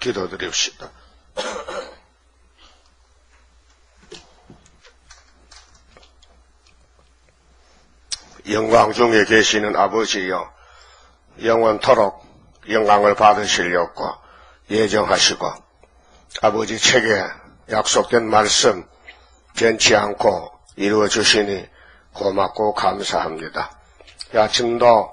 기도드립시다. 영광 중에 계시는 아버지여, 영원토록 영광을 받으시려고 예정하시고 아버지 책에 약속된 말씀 변치 않고 이루어 주시니 고맙고 감사합니다. 아침도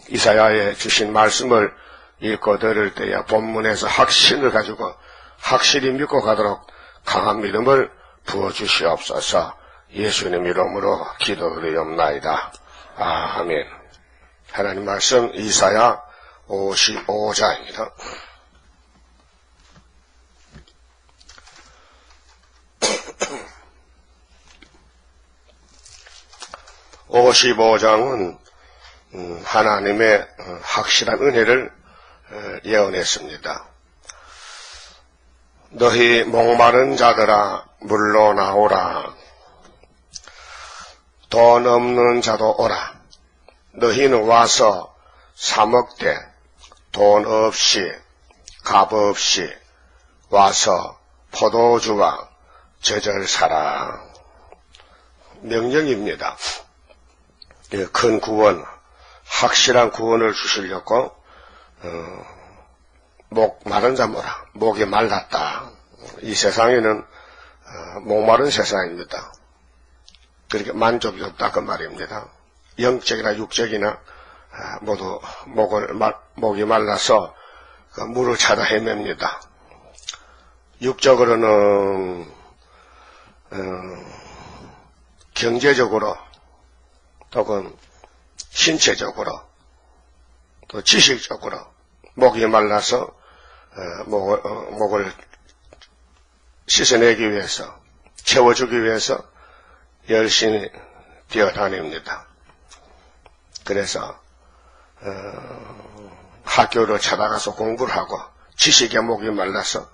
이사야에 주신 말씀을 읽고 들을 때야 본문에서 확신을 가지고 확실히 믿고 가도록 강한 믿음을 부어주시옵소서. 예수님 이름으로 기도드리옵나이다. 아멘. 하나님 말씀 이사야 55장입니다. (55장은) 하나님의 확실한 은혜를 예언했습니다. 너희 목마른 자들아 물로 나오라. 돈 없는 자도 오라. 너희는 와서 사먹되 돈 없이 값 없이 와서 포도주와 젖을 사라. 명령입니다. 큰 구원, 확실한 구원을 주시려고 목 마른 자 뭐라. 목이 말랐다. 이 세상에는 목마른 세상입니다. 그렇게 만족이 없다 그 말입니다. 영적이나 육적이나 모두 목이 말라서 그 물을 찾아 헤맵니다. 육적으로는 경제적으로 또는 신체적으로 또 지식적으로 목이 말라서 목을 씻어내기 위해서 채워주기 위해서 열심히 뛰어다닙니다. 그래서 학교를 찾아가서 공부를 하고 지식에 목이 말라서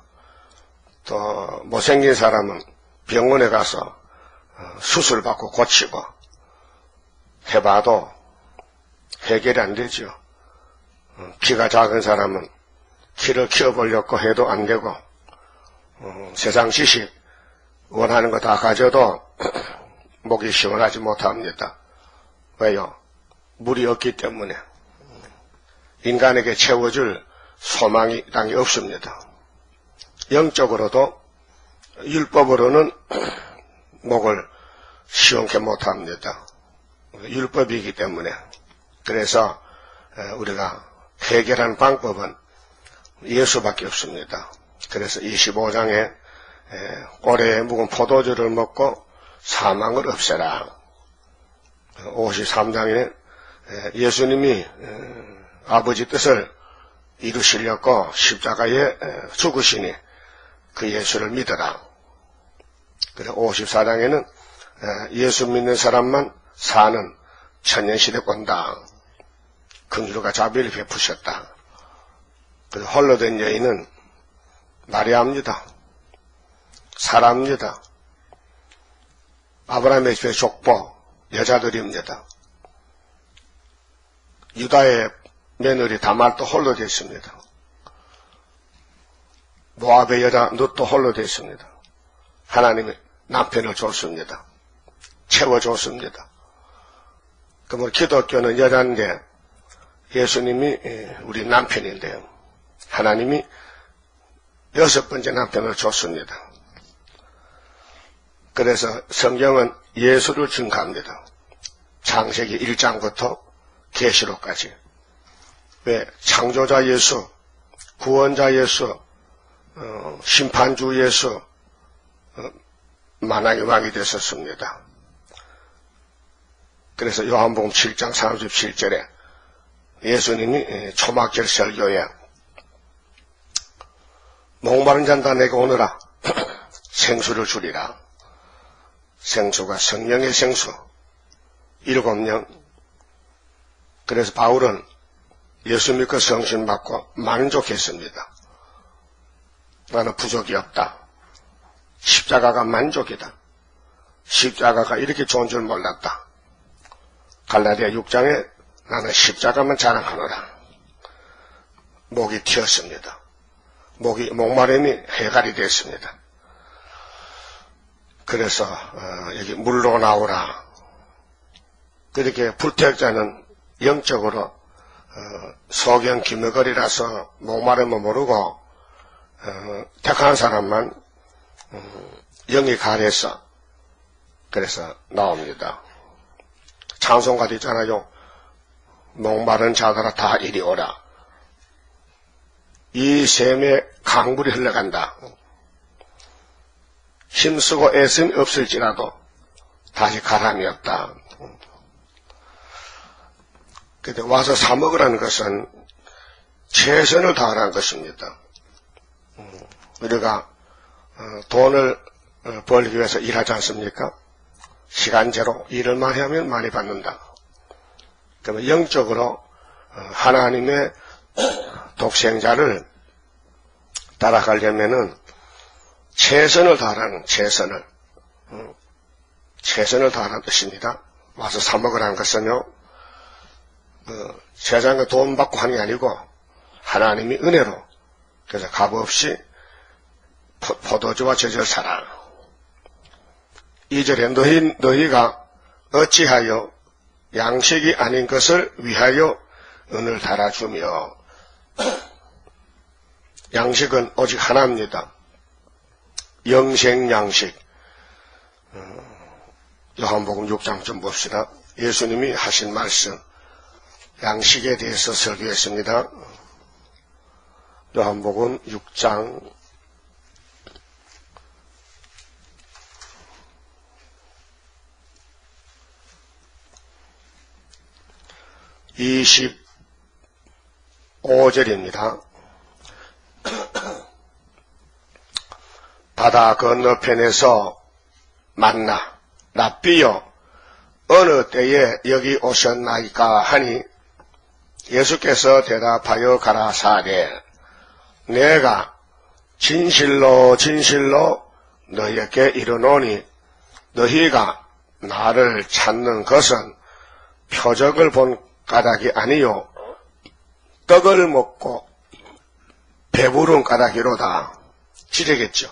또 못생긴 사람은 병원에 가서 수술받고 고치고 해봐도 해결이 안 되죠. 키가 작은 사람은 키를 키워보려고 해도 안 되고 세상 지식 원하는 거 다 가져도 목이 시원하지 못합니다. 왜요? 물이 없기 때문에. 인간에게 채워줄 소망이 땅에 없습니다. 영적으로도 율법으로는 목을 시원케 못합니다. 율법이기 때문에. 그래서 우리가 해결하는 방법은 예수밖에 없습니다. 그래서 25장에 꼬리에 묵은 포도주를 먹고 사망을 없애라. 53장에 예수님이 아버지 뜻을 이루시려고 십자가에 죽으시니 그 예수를 믿어라. 그리고 54장에는 예수 믿는 사람만 사는 천년시대 온다. 긍휼과 자비를 베푸셨다. 그래서 홀로 된 여인은 마리아입니다. 사라입니다. 아브라함의 집의 족보 여자들입니다. 유다의 며느리 다말도 홀로 됐습니다. 모압의 여자 룻도 홀로 됐습니다. 하나님이 남편을 줬습니다. 채워줬습니다. 그러면 기독교는 여자인데 예수님이 우리 남편인데요. 하나님이 6번째 남편을 줬습니다. 그래서 성경은 예수를 증가합니다. 창세기 1장부터 계시록까지. 왜? 창조자 예수, 구원자 예수, 심판주 예수, 만왕의 왕이 되셨습니다. 그래서 요한복음 7장 37절에 예수님이 초막절 설교에 목마른 잔다 내게 오너라 생수를 주리라. 생수가 성령의 생수 7명. 그래서 바울은 예수 믿고 성신 받고 만족했습니다. 나는 부족이 없다. 십자가가 만족이다. 십자가가 이렇게 좋은 줄 몰랐다. 갈라디아 6장에 나는 십자가만 자랑하노라. 목이 튀었습니다. 목마름이 해갈이 됐습니다. 그래서 여기 물로 나오라. 그렇게 불태역자는 영적으로 소경 기머거리라서 목마름을 모르고 택한 사람만 영이 가려서 그래서 나옵니다. 찬송가도 있잖아요. 목마른 자들아 다 이리 오라. 이 샘에 강물이 흘러간다. 힘쓰고 애씀이 없을지라도 다시 가람이 없다. 근데 와서 사 먹으라는 것은 최선을 다하라는 것입니다. 우리가 돈을 벌기 위해서 일하지 않습니까? 시간제로 일을 많이 하면 많이 받는다. 그러면 영적으로 하나님의 독생자를 따라가려면은 최선을 다하라는 최선을 다하라는 뜻입니다. 와서 사 먹으라는 것은요, 세상에 돈 받고 하는 게 아니고 하나님이 은혜로, 그래서 값없이 포도주와 젖을 사라. 2절에 너희가 어찌하여 양식이 아닌 것을 위하여 은을 달아주며. 양식은 오직 하나입니다. 영생양식. 요한복음 6장 좀 봅시다. 예수님이 하신 말씀, 양식에 대해서 설교했습니다. 요한복음 6장 25절입니다. 바다 건너편에서 만나 랍비여 어느 때에 여기 오셨나이까 하니 예수께서 대답하여 가라사대 내가 진실로 진실로 너희에게 이르노니 너희가 나를 찾는 것은 표적을 본 까닭이 아니요 떡을 먹고 배부른 까닭이로다. 지르겠죠.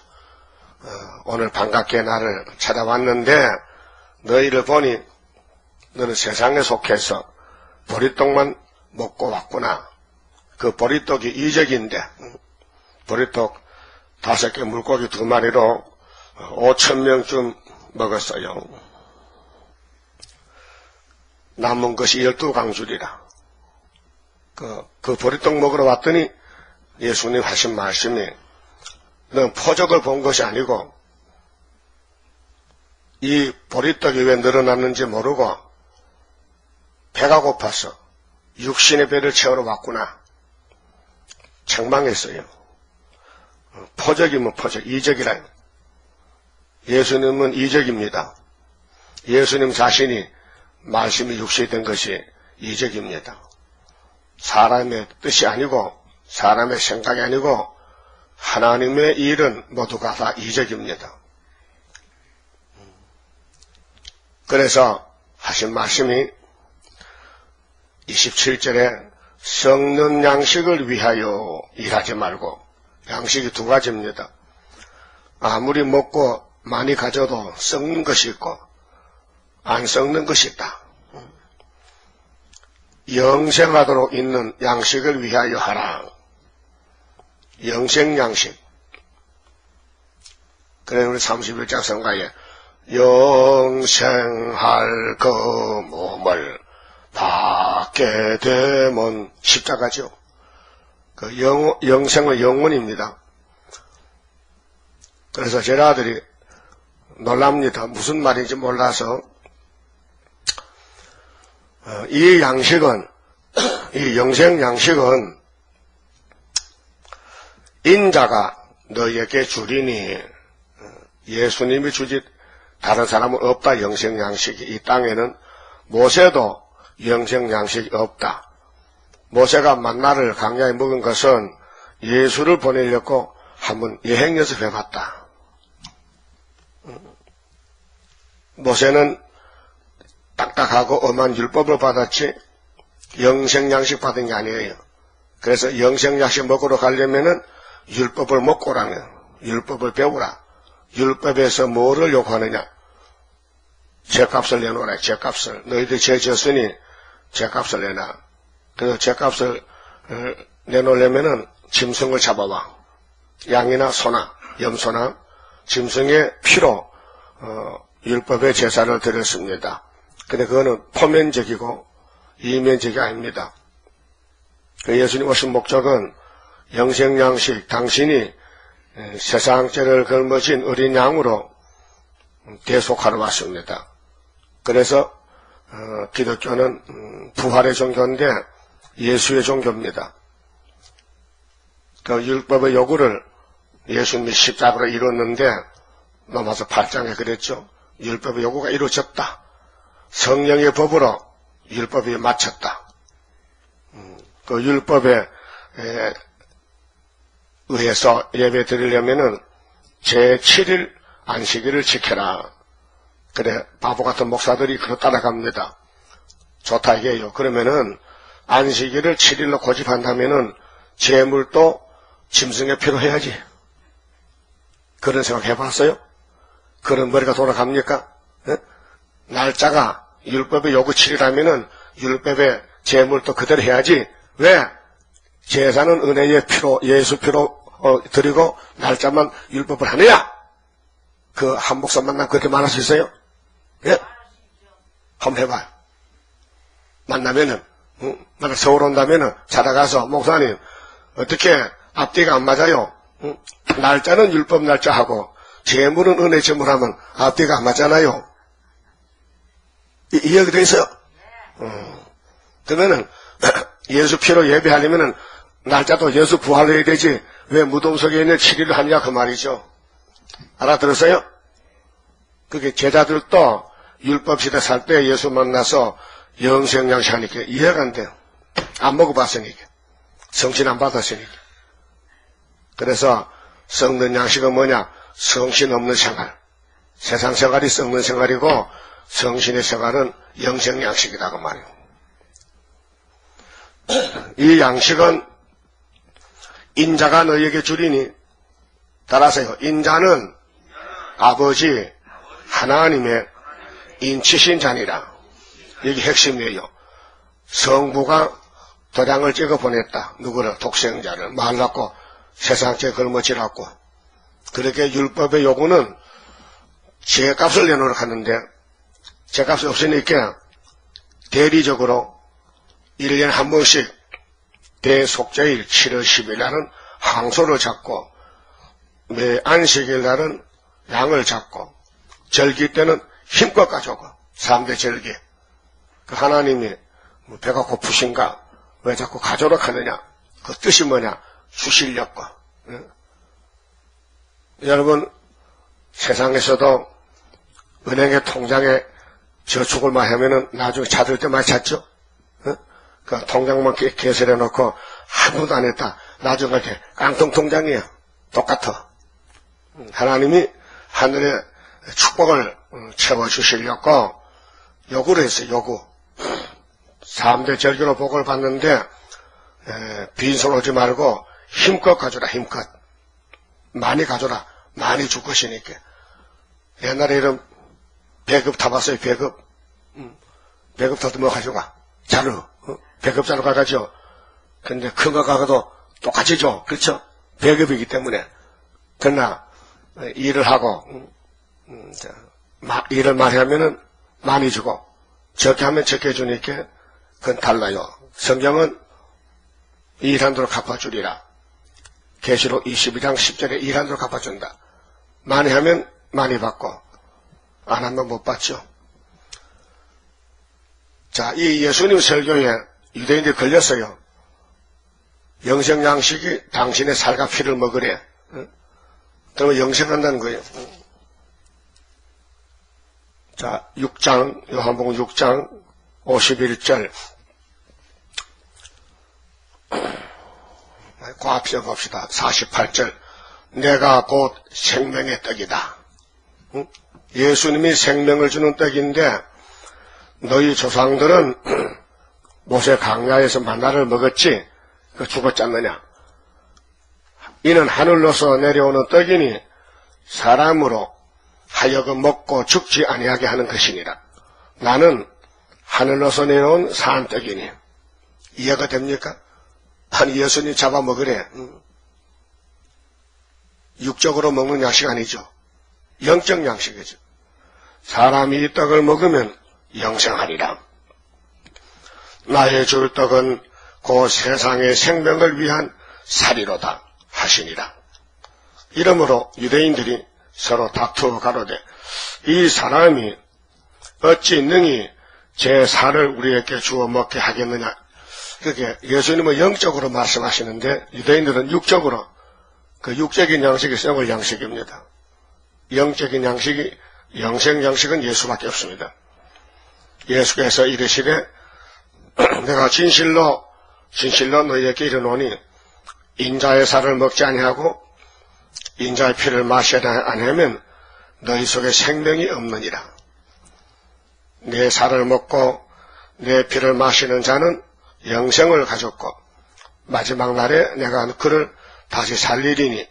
오늘 반갑게 나를 찾아왔는데 너희를 보니 너는 세상에 속해서 보리떡만 먹고 왔구나. 그 보리떡이 이적인데 보리떡 5개 물고기 2마리로 5,000명쯤 먹었어요. 남은 것이 12강줄이라. 그 보리떡 먹으러 왔더니 예수님 하신 말씀이 넌 포적을 본 것이 아니고 이 보리떡이 왜 늘어났는지 모르고 배가 고파서 육신의 배를 채우러 왔구나. 책망했어요. 포적이면 포적, 이적이라. 예수님은 이적입니다. 예수님 자신이 말씀이 육신이 된 것이 이적입니다. 사람의 뜻이 아니고 사람의 생각이 아니고 하나님의 일은 모두가 다 이적입니다. 그래서 하신 말씀이 27절에 썩는 양식을 위하여 일하지 말고, 양식이 2가지입니다. 아무리 먹고 많이 가져도 썩는 것이 있고 안 썩는 것이 있다. 영생하도록 있는 양식을 위하여 하라. 영생양식. 그래 우리 31장 성가에 영생할 그 몸을 받게 되면 십자가죠. 그 영생은 영원입니다. 그래서 제 아들이 놀랍니다. 무슨 말인지 몰라서 이 양식은, 이 영생양식은 인자가 너희에게 주리니, 예수님이 주지 다른 사람은 없다. 영생양식이 이 땅에는 모세도 영생양식이 없다. 모세가 만나를 광야에 먹은 것은 예수를 보내려고 한번 여행 연습해봤다. 모세는 딱딱하고 엄한 율법을 받았지 영생양식 받은 게 아니에요. 그래서 영생양식 먹으러 가려면은 율법을 먹고 오라는, 율법을 배우라. 율법에서 뭐를 요구하느냐? 죄값을 내놓으라. 죄값을. 너희들 죄 지었으니 죄값을 내놔. 그래서 죄값을 내놓으려면은 짐승을 잡아와. 양이나 소나 염소나 짐승의 피로 율법의 제사를 드렸습니다. 근데 그거는 포면적이고 이면적이 아닙니다. 예수님 오신 목적은 영생양식, 당신이 세상죄를 걸머진 어린 양으로 대속하러 왔습니다. 그래서 기독교는 부활의 종교인데 예수의 종교입니다. 그 율법의 요구를 예수님이 십자가로 이뤘는데 로마서 8장에 그랬죠. 율법의 요구가 이루어졌다. 성령의 법으로 율법이 마쳤다. 그 율법에 의해서 예배 드리려면은 제7일 안식일을 지켜라. 그래, 바보 같은 목사들이 그거 따라갑니다. 좋다 이게요. 그러면은 안식일을 7일로 고집한다면은 제물도 짐승의 피로 해야지. 그런 생각 해봤어요? 그런 머리가 돌아갑니까? 에? 날짜가 율법의 요구 7일이라면은 율법의 제물도 그대로 해야지. 왜? 제사는 은혜의 피로, 예수 피로 드리고 날짜만 율법을 하느냐? 그 한 목사 만나면 그렇게 말할 수 있어요? 예? 한번 해봐요. 만나면은, 내가 서울 온다면은 찾아가서, 목사님, 어떻게 앞뒤가 안 맞아요? 날짜는 율법 날짜하고, 제물은 은혜 제물하면 앞뒤가 안 맞잖아요. 이해가 돼 있어요? 그러면은, 예수 피로 예배하려면은, 날짜도 예수 부활로 해야 되지, 왜 무덤 속에 있는 7일을 하냐, 그 말이죠. 알아들었어요? 그게 제자들도 율법 시대 살 때 예수 만나서 영생양식 하니까 이해가 안 돼요. 안 먹어봤으니까. 성신 안 받았으니까. 그래서 썩는 양식은 뭐냐? 성신 없는 생활. 세상 생활이 썩는 생활이고 성신의 생활은 영생양식이다 그 말이에요. 이 양식은 인자가 너희에게 주리니 따라서요. 인자는 아버지 하나님의 인치신 자니라. 이게 핵심이에요. 성부가 도장을 찍어 보냈다. 누구를? 독생자를. 말랐고 세상죄 걸머지랐고. 그렇게 율법의 요구는 죄값을 내놓으러 갔는데 죄값이 없으니까 대리적으로 1년에 한 번씩 대속죄일 7월 10일 날은 항소를 잡고 매 안식일 날은 양을 잡고 절기 때는 힘껏 가져오고 3대 절기. 그 하나님이 배가 고프신가? 왜 자꾸 가져오라 하느냐? 그 뜻이 뭐냐? 주시려고. 여러분 세상에서도 은행의 통장에 저축을 많이 하면은 나중에 찾을 때 많이 찾죠? 그 통장만 개설해 놓고 한 번도 안 했다. 나중에 갈 때 깡통 통장이에요. 똑같아. 하나님이 하늘의 축복을 채워주시려고 요구를 했어요. 요구. 3대 절기로 복을 받는데 빈손 오지 말고 힘껏 가져라. 힘껏. 많이 가져라. 많이 줄 것이니까. 옛날에 이런 배급 타봤어요. 배급. 배급 타도 뭐 가져가? 자루. 배급 자루 가가지고. 근데 큰 거 가가도 똑같이 줘. 그렇죠? 배급이기 때문에. 그러나 일을 하고 일을 많이 하면은 많이 주고 적게 하면 적게 주니까 그건 달라요. 성경은 일한 대로 갚아주리라. 계시록 22장 10절에 일한 대로 갚아준다. 많이 하면 많이 받고 안 하면 못 받죠. 자, 이 예수님 설교에 유대인들이 걸렸어요. 영생양식이 당신의 살과 피를 먹으래. 그러면 영생한다는 거예요. 자, 6장, 요한복음 6장 51절. 과합시어 봅시다. 48절. 내가 곧 생명의 떡이다. 예수님이 생명을 주는 떡인데 너희 조상들은 모세 강야에서 만나를 먹었지? 그 죽었지 않느냐? 이는 하늘로서 내려오는 떡이니 사람으로 하여금 먹고 죽지 아니하게 하는 것이니라. 나는 하늘로서 내려온 산 떡이니. 이해가 됩니까? 아니 예수님 잡아먹으래. 육적으로 먹는 양식 아니죠. 영적 양식이죠. 사람이 이 떡을 먹으면 영생하리라. 나의 줄 떡은 그 세상의 생명을 위한 살이로다 하시니라. 이러므로 유대인들이 서로 다투어 가로되 이 사람이 어찌 능히 제 살을 우리에게 주어 먹게 하겠느냐. 그게 예수님은 영적으로 말씀하시는데 유대인들은 육적으로, 그 육적인 양식이 생을 양식입니다. 영적인 양식이, 영생 양식은 예수밖에 없습니다. 예수께서 이르시되 내가 진실로 너희에게 이르노니 인자의 살을 먹지 아니하고 인자의 피를 마셔야 아니하면 너희 속에 생명이 없느니라. 내 살을 먹고 내 피를 마시는 자는 영생을 가졌고 마지막 날에 내가 그를 다시 살리리니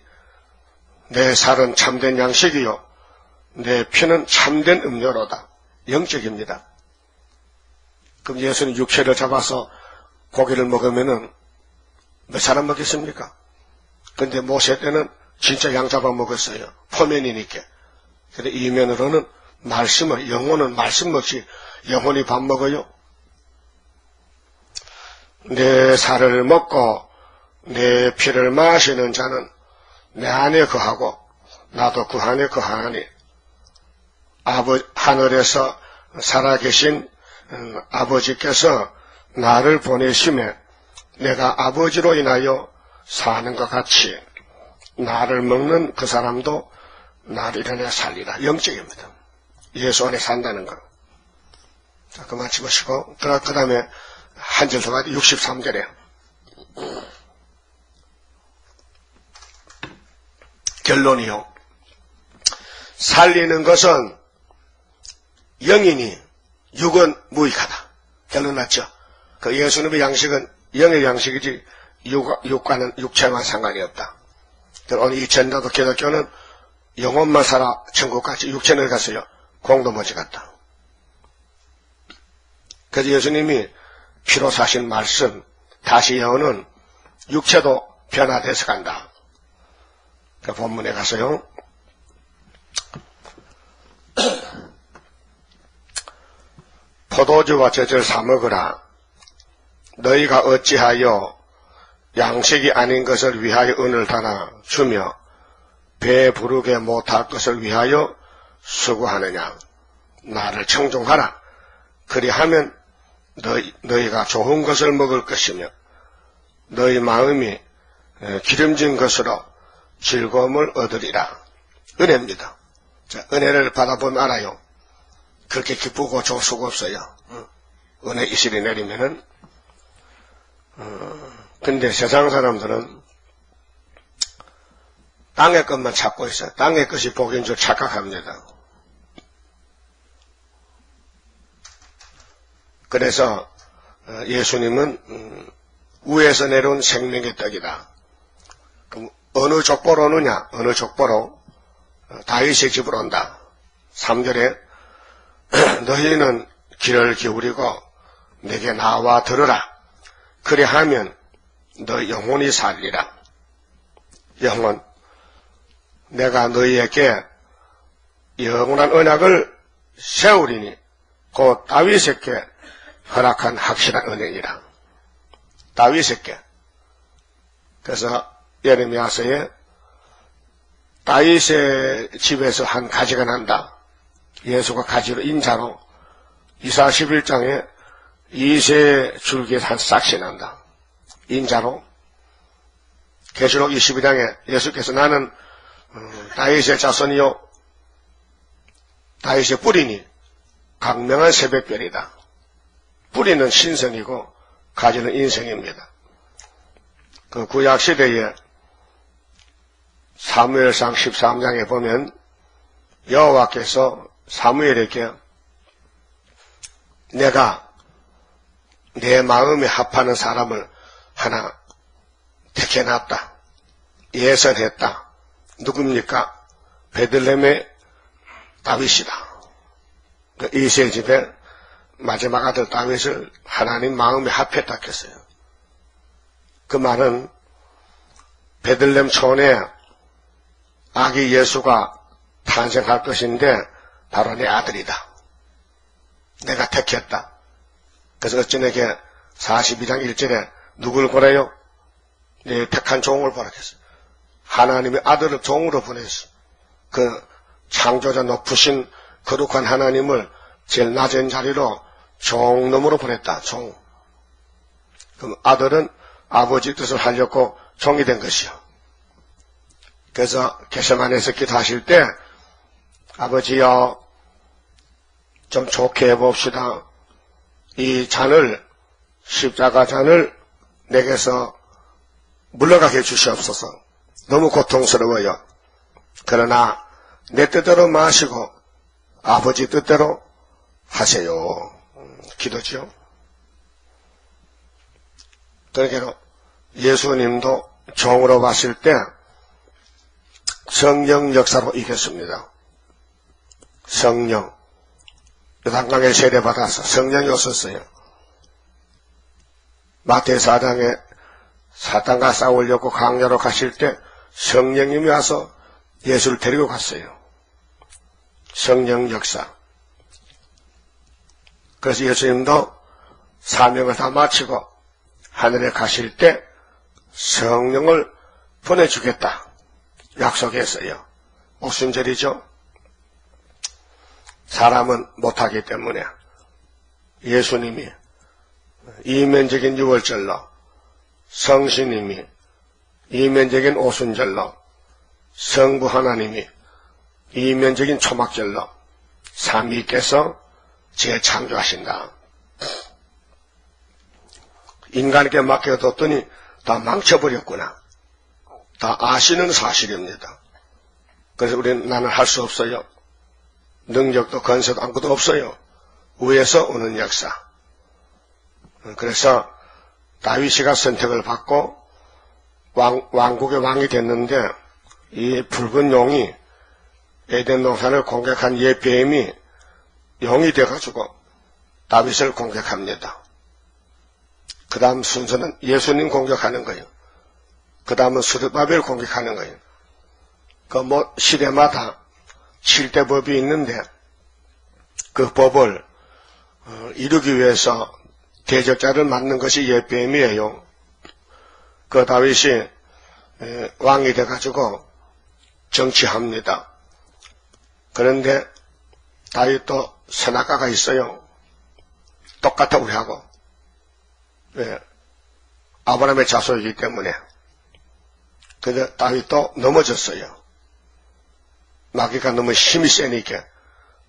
내 살은 참된 양식이요 내 피는 참된 음료로다. 영적입니다. 그럼 예수는 육체를 잡아서 고기를 먹으면은 몇 사람 먹겠습니까? 근데 모세 때는 진짜 양 잡아 먹었어요. 포면이니까. 그런데 이 면으로는 말씀을, 영혼은 말씀 먹지 영혼이 밥 먹어요. 내 살을 먹고 내 피를 마시는 자는 내 안에 거하고 나도 그 안에 거하니 하늘에서 살아계신 아버지께서 나를 보내심에 내가 아버지로 인하여 사는 것 같이 나를 먹는 그 사람도 나를 일어나 살리라. 영적입니다. 예수 안에 산다는 거. 자, 그만 집으시고 그 다음에 한 절 더 가야 63절에 결론이요. 살리는 것은 영이니 육은 무익하다. 결론 났죠. 그 예수님의 양식은 영의 양식이지 육과는 육체와 상관이 없다. 오늘 이 전라도 기독교는 영혼만 살아 천국까지 육체는 갔어요. 공도머지 같다. 그래서 예수님이 피로 사신 말씀 다시 예언은 육체도 변화돼서 간다. 그 본문에 가서요. 포도주와 젖을 사 먹으라. 너희가 어찌하여 양식이 아닌 것을 위하여 은을 달아 주며 배 부르게 못할 것을 위하여 수고하느냐. 나를 청종하라. 그리하면 너희가 좋은 것을 먹을 것이며 너희 마음이 기름진 것으로 즐거움을 얻으리라. 은혜입니다. 자, 은혜를 받아보면 알아요. 그렇게 기쁘고 좋을 수가 없어요. 은혜 이슬이 내리면은. 근데 세상 사람들은 땅의 것만 찾고 있어요. 땅의 것이 복인 줄 착각합니다. 그래서 예수님은 위에서 내려온 생명의 떡이다. 그럼 어느 족보로 오느냐? 어느 족보로? 다윗의 집으로 온다. 3절에 너희는 귀를 기울이고 내게 나와 들으라. 그리하면 너 영혼이 살리라. 영혼, 내가 너희에게 영원한 언약을 세우리니 곧 다윗에게 허락한 확실한 은혜이라. 다윗에게. 그래서 예레미야서에 다윗의 집에서 한 가지가 난다. 예수가 가지로 인자로 이사 11장에 이세 줄기에서 한 싹이 난다. 인자로. 계시록 22장에 예수께서 나는 다윗의 자손이요 다윗의 뿌리니 강명한 새벽별이다. 뿌리는 신성이고 가지는 인생입니다. 그 구약시대에 사무엘상 13장에 보면 여호와께서 사무엘에게 내가 내 마음에 합하는 사람을 하나 택해놨다. 예선했다. 누굽니까? 베들레헴의 다윗이다. 그 이새의 집에 마지막 아들 다윗을 하나님 마음에 합했다 했어요. 그 말은 베들레헴 촌에 아기 예수가 탄생할 것인데 바로 내 아들이다. 내가 택했다. 그래서 어쩌네게 42장 1절에 누굴 보내요? 내 택한 종을 보내겠어요. 하나님의 아들을 종으로 보냈어. 그 창조자 높으신 거룩한 하나님을 제일 낮은 자리로 종놈으로 보냈다. 종. 그럼 아들은 아버지 뜻을 하려고 종이 된 것이요. 그래서 겟세마네에서 기도하실 때 아버지여 좀 좋게 해봅시다. 이 잔을 십자가 잔을 내게서 물러가게 해주시옵소서. 너무 고통스러워요. 그러나 내 뜻대로 마시고 아버지 뜻대로 하세요. 기도죠. 그러게로 예수님도 종으로 봤을 때 성령 역사로 이겼습니다. 성령. 요단강에 세례받아서 성령이 없었어요. 마태 4장에 사탄과 싸우려고 강야로 가실 때 성령님이 와서 예수를 데리고 갔어요. 성령 역사. 그래서 예수님도 사명을 다 마치고 하늘에 가실 때 성령을 보내주겠다 약속했어요. 오순절이죠. 사람은 못하기 때문에 예수님이 이면적인 유월절로, 성신님이 이면적인 오순절로, 성부 하나님이 이면적인 초막절로 삼위께서 재창조하신다. 인간에게 맡겨뒀더니 다 망쳐버렸구나. 다 아시는 사실입니다. 그래서 우리는 나는 할 수 없어요. 능력도 건설도 아무것도 없어요. 위에서 오는 역사. 그래서 다윗이가 선택을 받고 왕국의 왕이 됐는데 이 붉은 용이 에덴 동산을 공격한 옛 뱀이 용이 돼가지고 다윗을 공격합니다. 그 다음 순서는 예수님 공격하는 거예요. 그 다음은 스룹바벨 공격하는 거예요. 그 시대마다 7대 법이 있는데 그 법을 이루기 위해서 대적자를 맞는 것이 옛뱀이에요. 그 다윗이 왕이 돼가지고 정치합니다. 그런데 다윗도 선악과가 있어요. 똑같아 우리하고. 아브라함의 자손이기 때문에. 근데 다윗도 넘어졌어요. 마귀가 너무 힘이 세니까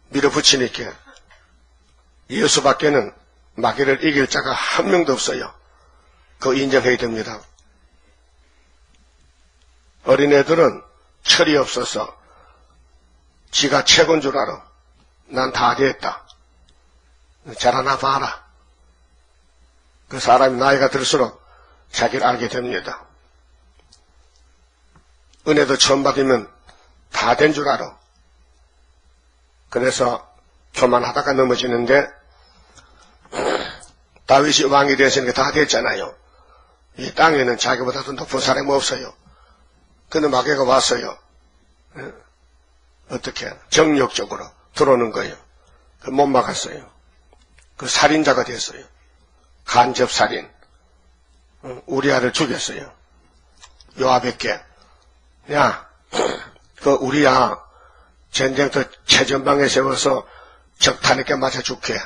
밀어붙이니까 예수밖에는 마귀를 이길 자가 한 명도 없어요. 그거 인정해야 됩니다. 어린애들은 철이 없어서 지가 최고인 줄 알아. 난 다 됐다. 잘하나 봐라. 그 사람이 나이가 들수록 자기를 알게 됩니다. 은혜도 처음 받으면 다 된 줄 알아. 그래서 교만하다가 넘어지는데 다윗이 왕이 되었으니까 다 됐잖아요. 이 땅에는 자기보다도 높은 사람이 없어요. 근데 마귀가 왔어요. 어떻게 정력적으로 들어오는 거예요. 못 막았어요. 그 살인자가 됐어요. 간접살인. 우리아를 죽였어요. 요압에게 야, 그 우리야 전쟁터 최전방에 세워서 적탄에게 맞아 죽게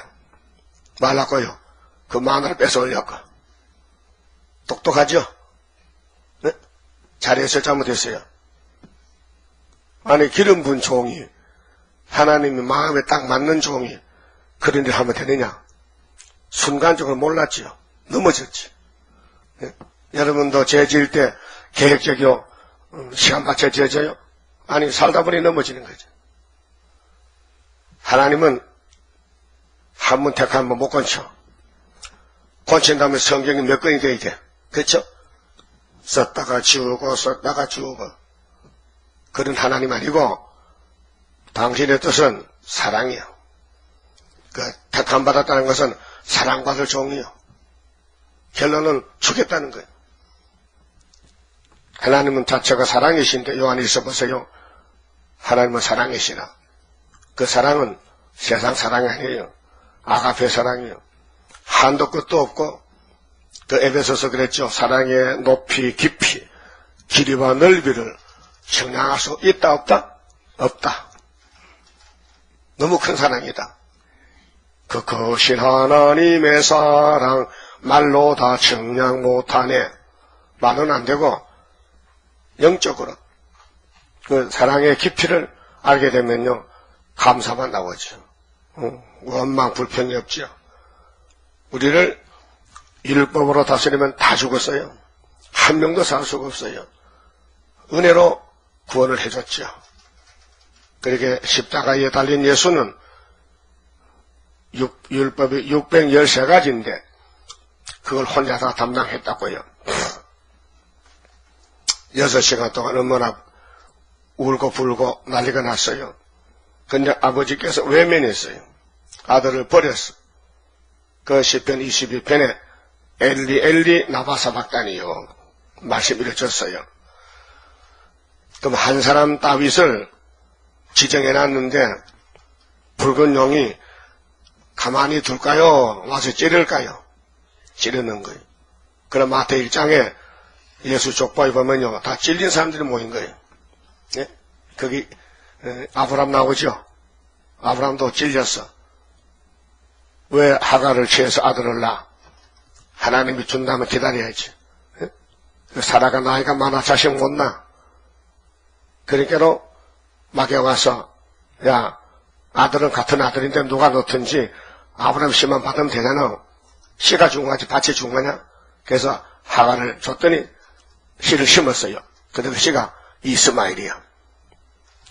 말라고요. 그 마누라 뺏어올려고. 똑똑하죠? 네? 잘했어요? 잘못했어요? 아니 기름 부은 종이 하나님이 마음에 딱 맞는 종이 그런 일 하면 되느냐? 순간적으로 몰랐지요. 넘어졌지. 네? 여러분도 죄 지을 때 계획적이요 시간 맞춰 지어져요? 아니 살다 보니 넘어지는 거죠. 하나님은 한 번 택하면 못 건쳐. 건친다면 성경이 몇 건이 돼야 돼. 그렇죠? 썼다가 지우고 썼다가 지우고 그런 하나님 아니고 당신의 뜻은 사랑이요. 그 택함받았다는 것은 사랑받을 종이요. 결론은 죽였다는 거예요. 하나님은 자체가 사랑이신데 요한일서 보세요. 하나님은 사랑이시라. 그 사랑은 세상 사랑이 아니에요. 아가페 사랑이에요. 한도 끝도 없고 그 에베소서 그랬죠. 사랑의 높이 깊이 길이와 넓이를 측량할 수 있다 없다? 없다. 너무 큰 사랑이다. 그 거신 하나님의 사랑 말로 다 측량 못하네. 말은 안 되고 영적으로 그 사랑의 깊이를 알게 되면요 감사만 나오죠. 원망 불평이 없죠. 우리를 율법으로 다스리면 다 죽었어요. 한 명도 살 수가 없어요. 은혜로 구원을 해줬죠. 그렇게 십자가에 달린 예수는 율법이 613가지인데 그걸 혼자 다 담당했다고요. 6시간 동안 얼마나 울고 불고 난리가 났어요. 근데 아버지께서 외면했어요. 아들을 버렸어. 그 시편 22편에 엘리 엘리 나바사박다니요 말씀 이르쳤어요. 그럼 한 사람 다윗을 지정해놨는데 붉은 용이 가만히 둘까요? 와서 찌를까요? 찌르는 거예요. 그럼 마태 1장에 예수 족보에 보면요 다 찔린 사람들이 모인 거예요. 예? 거기 아브람 나오죠. 아브람도 찔렸어. 왜 하갈을 취해서 아들을 낳아? 하나님이 준다면 기다려야지. 예? 사라가 나이가 많아 자식 못 낳아. 그러니까로 막에 와서 야 아들은 같은 아들인데 누가 넣든지 아브람 씨만 받으면 되잖아. 씨가 죽은 거지 밭이 죽은 거냐? 그래서 하갈을 줬더니 씨를 심었어요. 근데 그 씨가 이스마엘이야.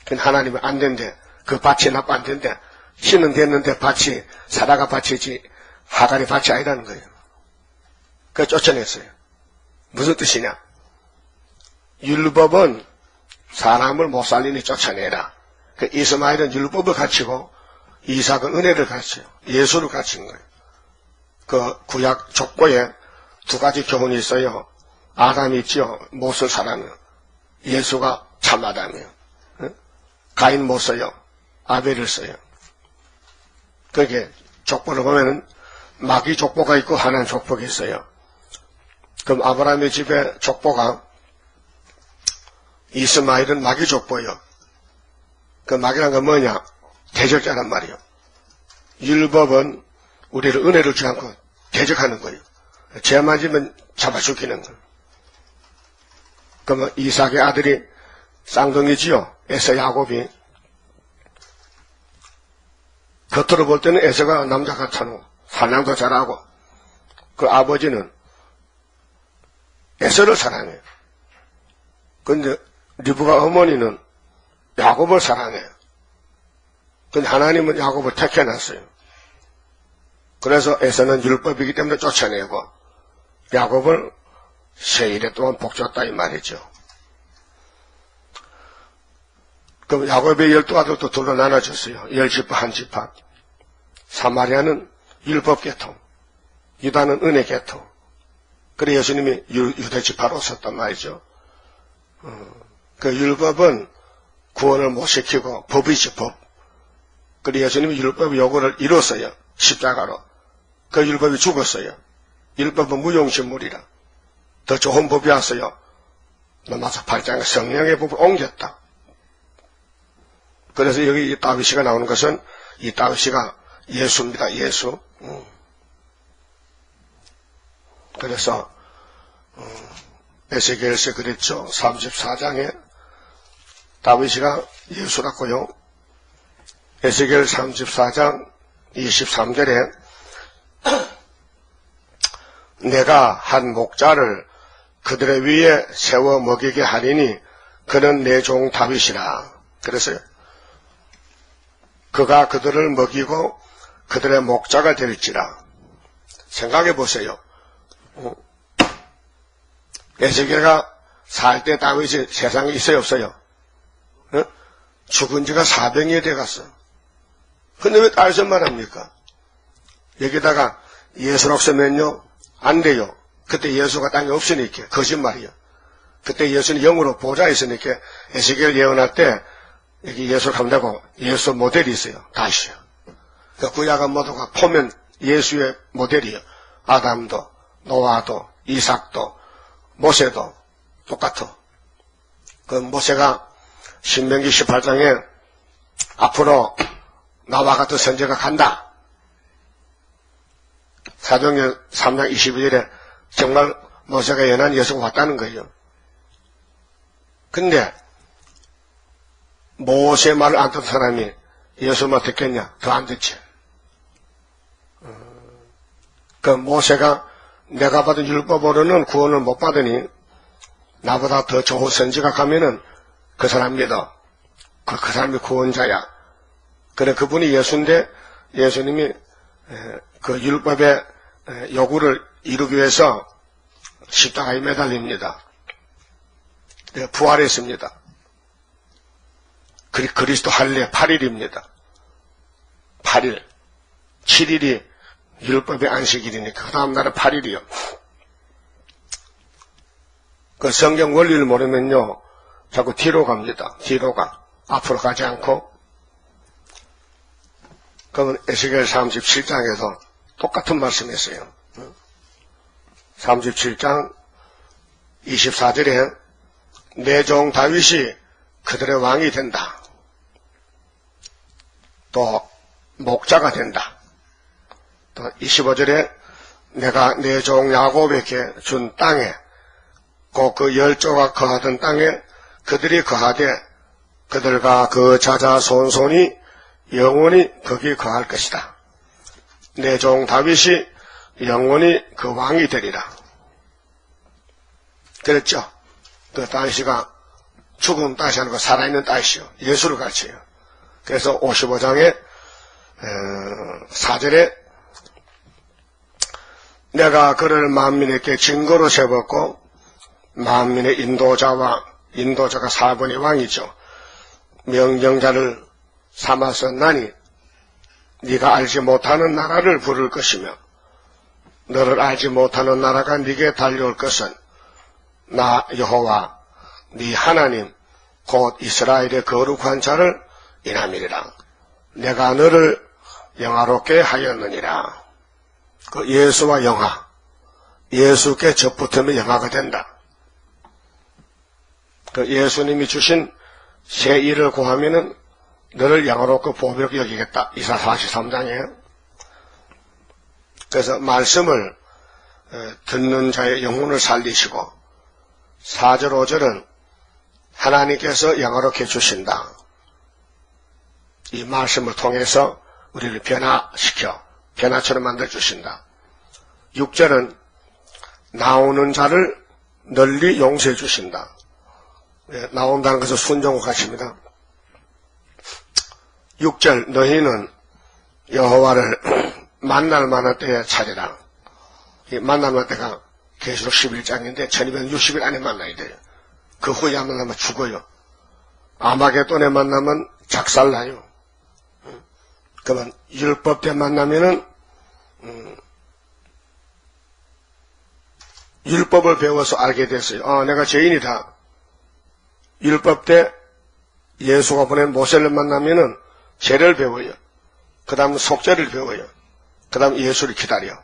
근데 하나님은 안 된대. 그 밭이 나빠 안 된대. 씨는 됐는데 밭이 사라가 밭이지 하갈이 밭이 아니라는 거예요. 그래서 쫓아냈어요. 무슨 뜻이냐? 율법은 사람을 못 살리니 쫓아내라. 그 이스마엘은 율법을 갖추고 이삭은 은혜를 갖춰요. 예수를 갖춘 거예요. 그 구약 족보에 두 가지 교훈이 있어요. 아담이 있죠. 못을 사람이요. 예수가 참 아담이에요. 가인 못 써요. 아벨을 써요. 그렇게 족보를 보면은 마귀 족보가 있고 하나님 족보가 있어요. 그럼 아브라함의 집에 족보가 이스마엘은 마귀 족보예요. 그 마귀란 건 뭐냐? 대적자란 말이에요. 율법은 우리를 은혜를 주지 않고 대적하는 거예요. 죄 맞으면 잡아 죽이는 거예요. 그러면 이삭의 아들이 쌍둥이지요. 에서 야곱이. 겉으로 볼 때는 에서가 남자 같아노. 사냥도 잘하고. 그 아버지는 에서를 사랑해요. 근데 리브가 어머니는 야곱을 사랑해요. 근데 하나님은 야곱을 택해놨어요. 그래서 에서는 율법이기 때문에 쫓아내고 야곱을 세일에 동안 복줬다 이 말이죠. 그럼 야곱의 12아들도 둘로 나눠졌어요. 10지파 한 지파. 사마리아는 율법 계통, 유다는 은혜 계통. 그래 예수님이 유대 지파로 섰단 말이죠. 그 율법은 구원을 못 시키고 법이지 법. 그래 예수님이 율법의 요구를 이뤘어요. 십자가로. 그 율법이 죽었어요. 율법은 무용신물이라. 더 좋은 법이 왔어요. 로마서 8장에 성령의 법을 옮겼다. 그래서 여기 이 다윗이가 나오는 것은 이 다윗이가 예수입니다. 예수. 그래서 에스겔서 그랬죠. 34장에 다윗이가 예수라고요. 에스겔 34장 23절에 내가 한 목자를 그들의 위에 세워 먹이게 하리니 그는 내 종 다윗이라. 그래서요. 그가 그들을 먹이고 그들의 목자가 될지라. 생각해 보세요. 에스겔가 살 때 다윗이 세상에 있어요, 없어요? 어? 죽은 지가 400년이 돼갔어. 근데 왜 다윗은 말합니까? 여기다가 예수라고 쓰면요, 안 돼요. 그때 예수가 땅에 없으니까. 거짓말이요. 그때 예수는 영으로 보좌에 있으니까 에스겔 예언할 때 여기 예수를 한다고 예수 모델이 있어요. 다시요. 그 구약은 모두가 보면 예수의 모델이요. 아담도, 노아도, 이삭도, 모세도 똑같아. 그 모세가 신명기 18장에 앞으로 나와 같은 선지자가 간다. 사도행전 3장 21절에 정말 모세가 예언한 예수가 왔다는 거예요. 근데 모세 말을 안 듣는 사람이 예수만 듣겠냐? 더 안 듣지. 그 모세가 내가 받은 율법으로는 구원을 못 받으니 나보다 더 좋은 선지가 가면은 그 사람 믿어. 그 사람이 구원자야. 그래 그분이 예수인데 예수님이 그 율법의 요구를 이루기 위해서 십자가에 매달립니다. 부활했습니다. 그리스도 할례 8일입니다. 8일. 7일이 율법의 안식일이니까 그 다음 날은 8일이요. 그 성경 원리를 모르면요 자꾸 뒤로 갑니다. 뒤로 가. 앞으로 가지 않고. 그러면 에스겔 37장에서 똑같은 말씀했어요. 37장 24절에 내 종 다윗이 그들의 왕이 된다. 또 목자가 된다. 또 25절에 내가 내 종 야곱에게 준 땅에 곧 그 열조가 거하던 땅에 그들이 거하되 그들과 그 자자손손이 영원히 거기 거할 것이다. 내 종 다윗이 영원히 그 왕이 되리라. 그랬죠. 그 다윗이가 죽은 다윗이 아니고 살아있는 다윗이요. 예수를 가르쳐요. 그래서 55장에 4절에 내가 그를 만민에게 증거로 세웠고 만민의 인도자가 4번의 왕이죠. 명령자를 삼아서 나니 네가 알지 못하는 나라를 부를 것이며 너를 알지 못하는 나라가 네게 달려올 것은 나 여호와 네 하나님 곧 이스라엘의 거룩한 자를 인함이리라. 내가 너를 영화롭게 하였느니라. 그 예수와 영화, 예수께 접붙으면 영화가 된다. 그 예수님이 주신 새 일을 구하면은 너를 영화롭고 보배롭게 여기겠다. 이사 43장이에요. 그래서 말씀을 듣는 자의 영혼을 살리시고 4절 5절은 하나님께서 영화롭게 해주신다. 이 말씀을 통해서 우리를 변화처럼 만들어주신다. 6절은 나오는 자를 널리 용서해 주신다. 나온다는 것은 순종을 가르칩니다. 6절 너희는 여호와를 만날 만한 때에 찾으라. 이 만날 만한 때가 계시록 11장인데 1260일 안에 만나야 돼요. 그 후에 안 만나면 죽어요. 아마겟돈에 만나면 작살나요. 그러면 율법 때 만나면은 율법을 배워서 알게 됐어요. 내가 죄인이다. 율법 때 예수가 보낸 모세를 만나면은 죄를 배워요. 그 다음 속죄를 배워요. 그 다음 예수를 기다려.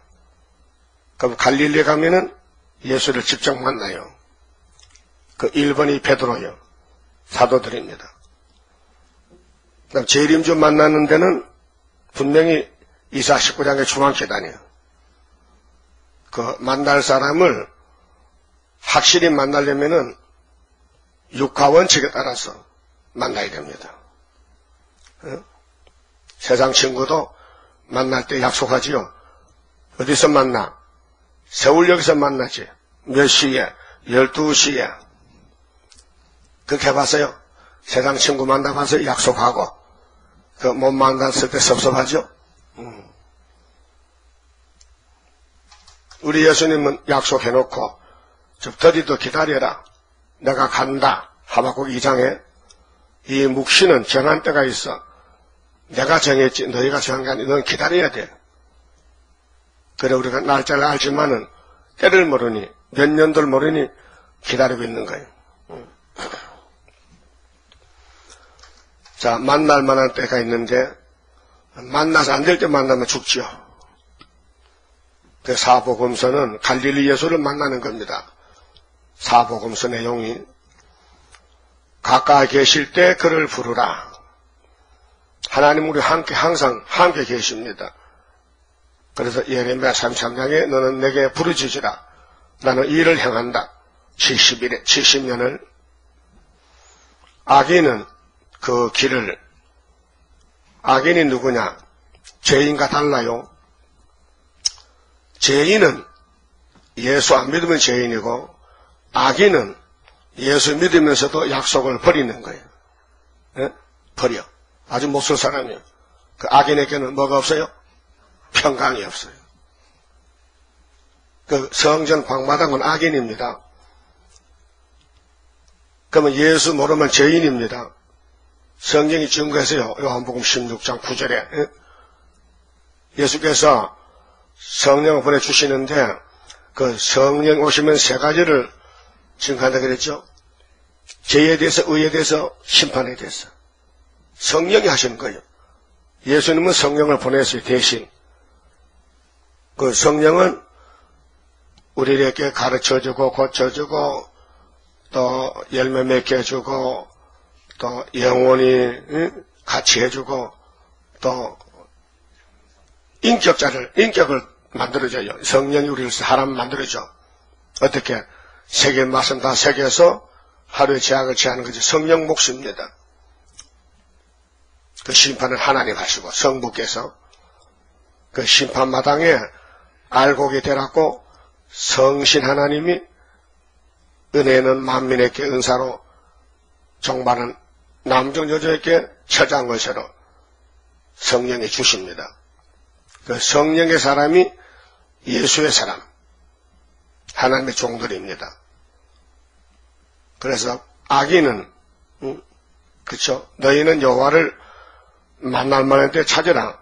그럼 갈릴리 가면은 예수를 직접 만나요. 그 1번이 베드로요. 사도들입니다. 그다음 재림주 만나는 데는 분명히 이사 19장의 중앙계단이에요. 그 만날 사람을 확실히 만나려면은 육하원칙에 따라서 만나야 됩니다. 세상 친구도 만날 때 약속하지요. 어디서 만나? 서울역에서 만나지. 몇 시에? 12시에. 그렇게 해봤어요. 세상 친구 만나봐서 약속하고 그 못 만났을 때 섭섭하죠. 우리 예수님은 약속해놓고 좀 더디도 기다려라. 내가 간다. 하박국 2장에 이 묵시는 정한 때가 있어. 내가 정했지 너희가 정한 게 아니라 너는 기다려야 돼. 그래 우리가 날짜를 알지만은 때를 모르니 몇 년도를 모르니 기다리고 있는 거예요. 자, 만날 만한 때가 있는데 만나서 안 될 때 만나면 죽지요. 그 사복음서는 갈릴리 예수를 만나는 겁니다. 사복음서 내용이 가까이 계실 때 그를 부르라. 하나님 우리 함께 항상 함께 계십니다. 그래서 예레미야 33장에 너는 내게 부르짖으라. 나는 일을 행한다. 70년을 악인은 그 길을 악인이 누구냐? 죄인과 달라요. 죄인은 예수 안 믿으면 죄인이고 악인은 예수 믿으면서도 약속을 버리는 거예요. 예? 버려. 아주 못쓸 사람이에요. 그 악인에게는 뭐가 없어요? 평강이 없어요. 그 성전 광마당은 악인입니다. 그러면 예수 모르면 죄인입니다. 성경이 증거해서요. 요한복음 16장 9절에 예? 예수께서 성령을 보내주시는데 그 성령 오시면 세 가지를 증거한다 그랬죠. 죄에 대해서, 의에 대해서, 심판에 대해서. 성령이 하시는 거예요. 예수님은 성령을 보냈어요. 대신. 그 성령은 우리에게 가르쳐주고 고쳐주고 또 열매 맺게 해주고 또 영원히 같이 해주고 또 인격을 만들어줘요. 성령이 우리를 사람 만들어줘. 어떻게? 세계 말씀 다 새겨서 하루의 죄악을 제하는 것이 성령 몫입니다. 그 심판을 하나님 하시고 성부께서 그 심판마당에 알곡이 되라고 성신 하나님이 은혜는 만민에게 은사로 종말은 남종 여자에게 처자한 것으로 성령이 주십니다. 그 성령의 사람이 예수의 사람, 하나님의 종들입니다. 그래서 악인은 그쵸? 너희는 여호와를 만날 만한 때 찾으라.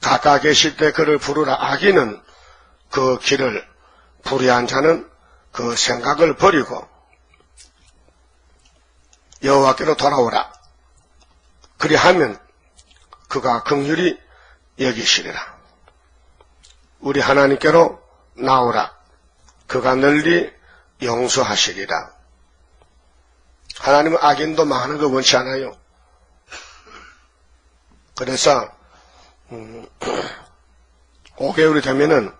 가까이 계실 때 그를 부르라. 악인은 그 길을 불의한 자는 그 생각을 버리고 여호와께로 돌아오라. 그리하면 그가 긍휼히 여기시리라. 우리 하나님께로 나오라. 그가 널리 용서하시리라. 하나님은 악인도 망하는 거 원치 않아요. 그래서 5개월이 되면은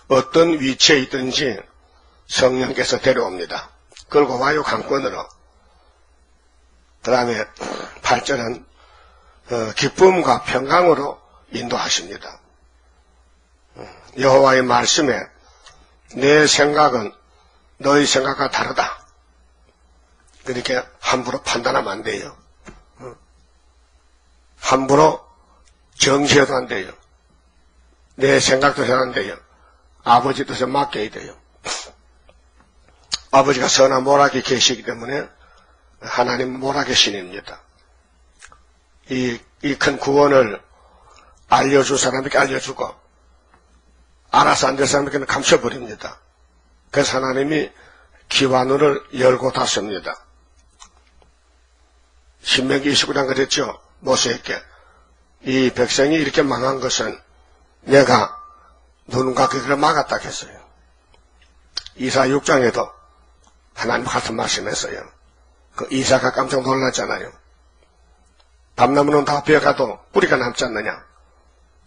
어떤 위치에 있든지 성령께서 데려옵니다. 끌고 와요, 강권으로. 그 다음에 8절은 기쁨과 평강으로 인도하십니다. 여호와의 말씀에 내 생각은 너희 생각과 다르다. 그렇게 함부로 판단하면 안 돼요. 함부로 정시해도 안 돼요. 내 생각도 해도 안 돼요. 아버지 뜻에 맡겨야 돼요. 아버지가 선한 모락이 계시기 때문에 하나님 모락의 신입니다. 이 큰 구원을 알려줄 사람에게 알려주고 알아서 안 될 사람에게는 감춰버립니다. 그래서 하나님이 귀와 눈을 열고 닫습니다. 신명기 29장 그랬죠. 모세에게 이 백성이 이렇게 망한 것은 내가 눈과 귀를 막았다 했어요. 이사 6장에도 하나님 같은 말씀했어요. 그 이사가 깜짝 놀랐잖아요. 밤나무는 다 베어가도 뿌리가 남지 않느냐.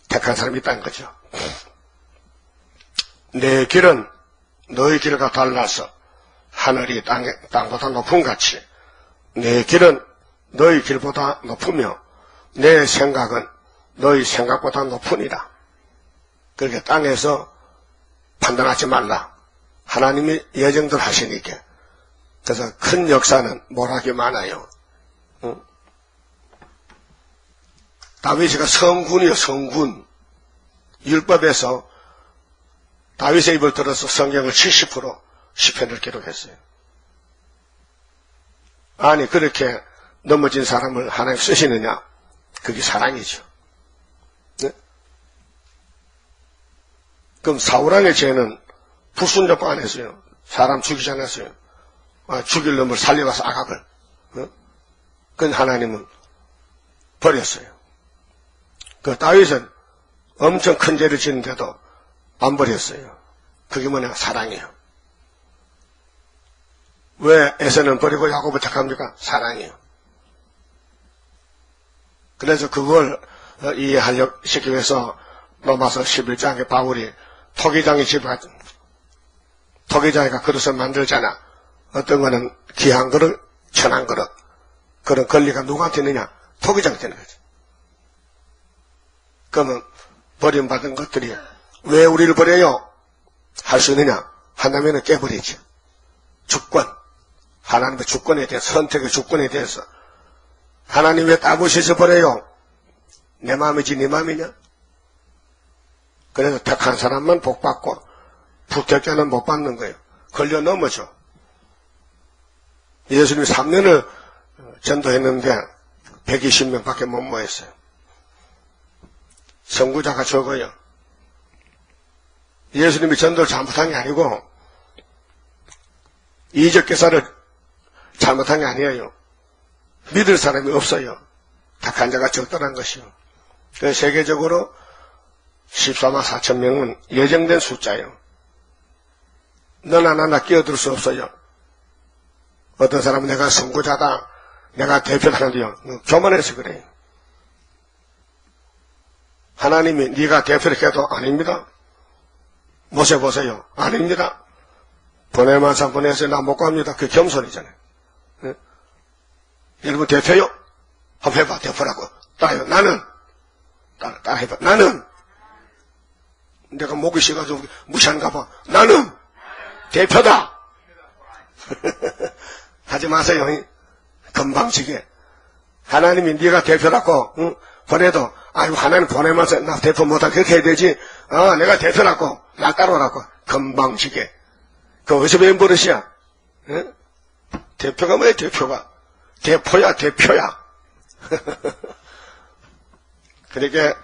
택한 사람이 있다는 거죠. 내 길은 너희 길과 달라서 하늘이 땅보다 높은 같이 내 길은 너희 길보다 높으며 내 생각은 너희 생각보다 높으니라. 그렇게 땅에서 판단하지 말라. 하나님이 예정들 하시니까. 그래서 큰 역사는 모락이 많아요. 다윗이가 성군이요, 성군. 율법에서 다윗의 입을 들어서 성경을 70% 시편을 기록했어요. 아니 그렇게 넘어진 사람을 하나님 쓰시느냐? 그게 사랑이죠. 네? 그럼 사울왕의 죄는 불순종도 안 했어요. 사람 죽이지 않았어요. 죽일 놈을 살려가서 아각을. 그건 하나님은 버렸어요. 그 다윗은 엄청 큰 죄를 지는데도 안 버렸어요. 그게 뭐냐? 사랑이에요. 왜 에서는 버리고 야곱을 택합니까? 사랑이에요. 그래서 그걸 이해하려고 시키기 위해서 로마서 11장에 바울이 토기장의 집에 갔죠. 토기장이가 그릇을 만들잖아. 어떤 거는 귀한 그릇, 천한 그릇. 그런 권리가 누구한테 있느냐? 토기장한테 있는 거죠. 그러면 버림받은 것들이 왜 우리를 버려요? 할 수 있느냐? 한다면은 깨버리죠. 주권. 하나님의 주권에 대해서, 선택의 주권에 대해서. 하나님 왜 따부시서 버려요? 내 마음이지 네 마음이냐? 그래서 택한 사람만 복받고 부택자는 못 받는 거예요. 걸려 넘어져. 예수님이 3년을 전도했는데 120명밖에 못 모였어요. 선구자가 적어요. 예수님이 전도를 잘못한 게 아니고 이적 계사를 잘못한 게 아니에요. 믿을 사람이 없어요. 택한 자가 적절한 것이요. 그래서 세계적으로 14만 4천 명은 예정된 숫자예요. 너나 나나 끼어들 수 없어요. 어떤 사람은 내가 선구자다, 내가 대표하는데요. 교만해서 그래요. 하나님이 네가 대표를 해도 아닙니다. 모셔보세요. 아닙니다. 보내만 사 보내서 나 못 갑니다. 그게 겸손이잖아요. 네? 여러분 대표요? 한번 해봐. 대표라고. 따요. 나는 따라 해봐. 나는 내가 목이 쉬가지고 무시한가 봐. 나는 대표다. 하지 마세요. 건방지게. 하나님이 네가 대표라고 보내도 아이고 하나님 보내면서 나 대표 못하게 그렇게 해야 되지. 내가 대표라고 나 따라오라고. 건방지게. 그 어디서 배운 버릇이야? 응? 대표가 뭐야 대표가. 대표야 대표야. 그러니까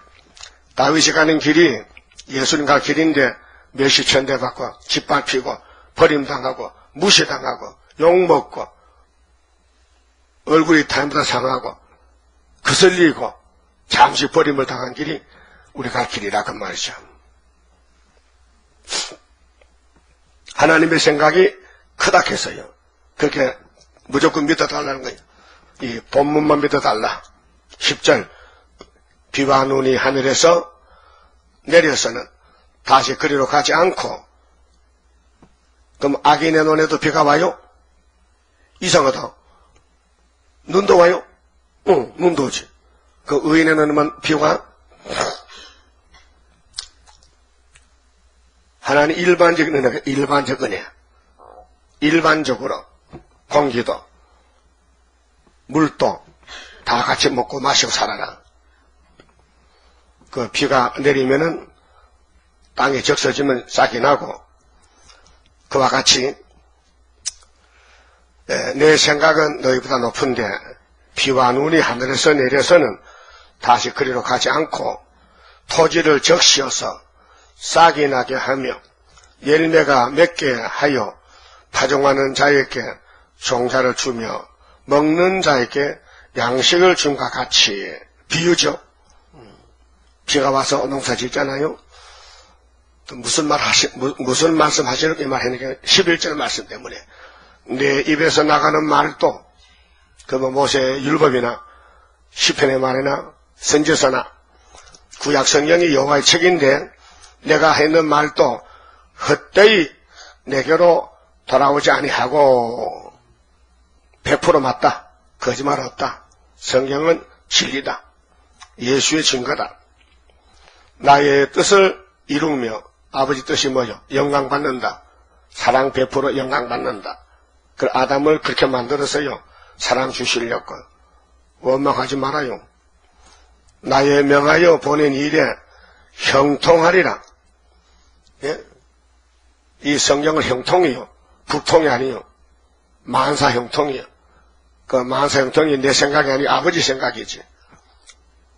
다윗이 가는 길이 예수님 갈 길인데 몇십 대 받고 짓밟히고 버림당하고 무시당하고 욕먹고 얼굴이 타임보다 상하고 거슬리고 잠시 버림을 당한 길이 우리 갈 길이라 그 말이죠. 하나님의 생각이 크다 했어요. 그렇게 무조건 믿어달라는 거예요. 이 본문만 믿어달라. 10절 비와 눈이 하늘에서 내려서는 다시 그리로 가지 않고 그럼 악인의 눈에도 비가 와요? 이상하다. 눈도 와요? 응, 눈도 오지. 그 의인의 눈에만 비가 하나님 일반적인 은혜가 일반적 은혜. 일반적으로 공기도 물도 다 같이 먹고 마시고 살아라. 그 비가 내리면은 땅에 적셔지면 싹이 나고 그와 같이 내 생각은 너희보다 높은데 비와 눈이 하늘에서 내려서는 다시 그리로 가지 않고 토지를 적시어서 싹이 나게 하며 열매가 맺게 하여 파종하는 자에게 종자를 주며 먹는 자에게 양식을 줌과 같이 비유죠. 비가 와서 농사 짓잖아요. 또 무슨 말씀 하시는 이 말 하니까 11절 말씀 때문에 내 입에서 나가는 말도 그 모세의 율법이나 시편의 말이나 선지서나 구약 성경이 여호와의 책인데 내가 했는 말도 헛되이 내게로 돌아오지 아니하고 100% 맞다. 거짓말 없다. 성경은 진리다. 예수의 증거다. 나의 뜻을 이루며 아버지 뜻이 뭐요? 영광받는다. 사랑 100% 영광받는다. 그 아담을 그렇게 만들어서요. 사랑 주시려고. 원망하지 말아요. 나의 명하여 보낸 일에 형통하리라. 예? 이 성경은 형통이요. 북통이 아니요. 만사 형통이요. 그 만사 형통이 내 생각이 아니고 아버지 생각이지.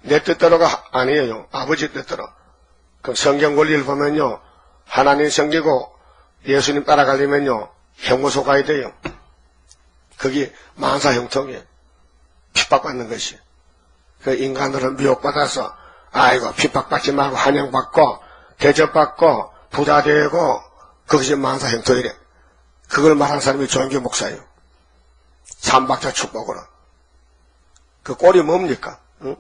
내 뜻대로가 아니에요. 아버지 뜻대로. 그 성경 원리를 보면요. 하나님 섬기고 예수님 따라가려면요. 형무소 가야 돼요. 그게 만사 형통이에요. 핍박받는 것이. 그 인간들은 미혹받아서 아이고 핍박받지 말고 환영받고 대접받고 부자되고 그것이 만사 형통이래. 그걸 말한 사람이 조영교 목사예요. 삼박자 축복으로. 그 꼴이 뭡니까? 응?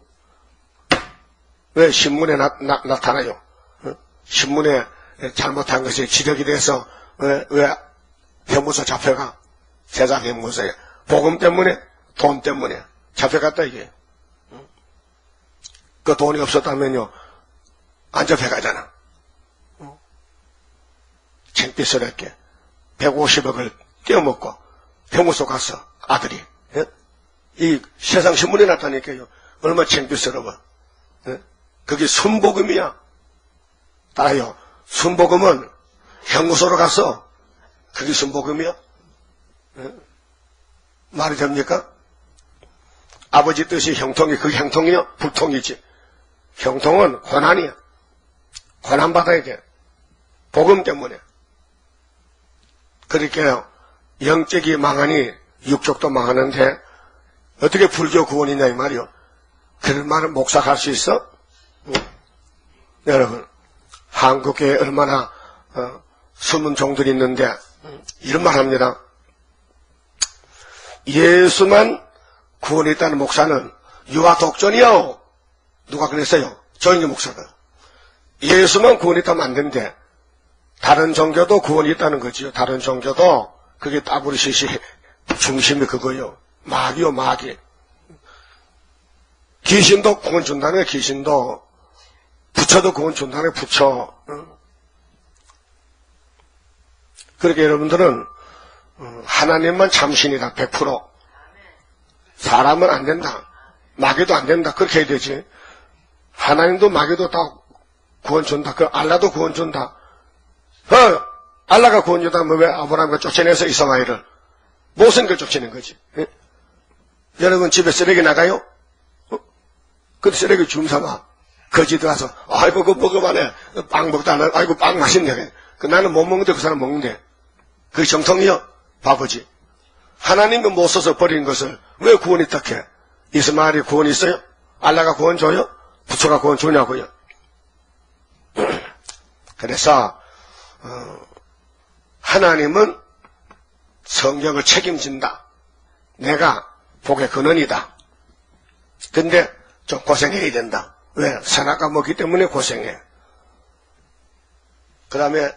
왜 신문에 나타나요? 응? 신문에 잘못한 것이 지적이 돼서 왜 형무소 잡혀가? 세상 형무소에. 복음 때문에 돈 때문에 잡혀갔다 이게. 응? 그 돈이 없었다면요 안 잡혀가잖아. 응? 창피스럽게 150억을 떼어먹고 형무소 갔어 아들이. 예? 이 세상 신문에 났다니까요. 얼마나 창피스러워. 예? 그게 순복음이야. 따라요. 순복음은 형무소로 갔어. 그게 순복음이야. 예? 말이 됩니까? 아버지 뜻이 형통이 그게 형통이요? 불통이지. 형통은 고난이야. 고난받아야 돼. 복음 때문에. 그러니까요. 영적이 망하니 육적도 망하는데 어떻게 불교 구원이냐 이 말이요. 그런 말을 목사할 수 있어? 여러분 한국에 얼마나 숨은 종들이 있는데 이런 말 합니다. 예수만 구원이 있다는 목사는 유아 독전이요. 누가 그랬어요? 조영교 목사가. 예수만 구원이 있다면 안 된대. 다른 종교도 구원이 있다는 거지요. 다른 종교도 그게 따브르시시 중심이 그거요. 마귀요 마귀. 귀신도 구원 준다는 거예요. 귀신도. 부처도 구원 준다는 거예요. 부처. 그러니까 여러분들은 하나님만 참신이다. 100%. 사람은 안 된다. 마귀도 안 된다. 그렇게 해야 되지. 하나님도 마귀도 다 구원 준다. 그 알라도 구원 준다. 알라가 구원 준다면 왜 아브라함과 쫓아내서 이스마엘을 모세를 쫓아낸 거지. 예? 여러분 집에 쓰레기 나가요? 그 쓰레기 줌삼아 거지도 가서 아이고 그 먹어봐네. 빵 먹다 안 아이고 빵 맛있네. 그 나는 못 먹는데 그 사람 먹는데. 그게 정통이요? 바보지. 하나님이 못 써서 버린 것을 왜 구원이 딱해? 이스마엘이 구원이 있어요? 알라가 구원 줘요? 부처가 구원 주냐고요? 그래서 하나님은 성경을 책임진다. 내가 복의 근원이다. 근데 좀 고생해야 된다. 왜? 선악과 먹기 때문에 고생해. 그 다음에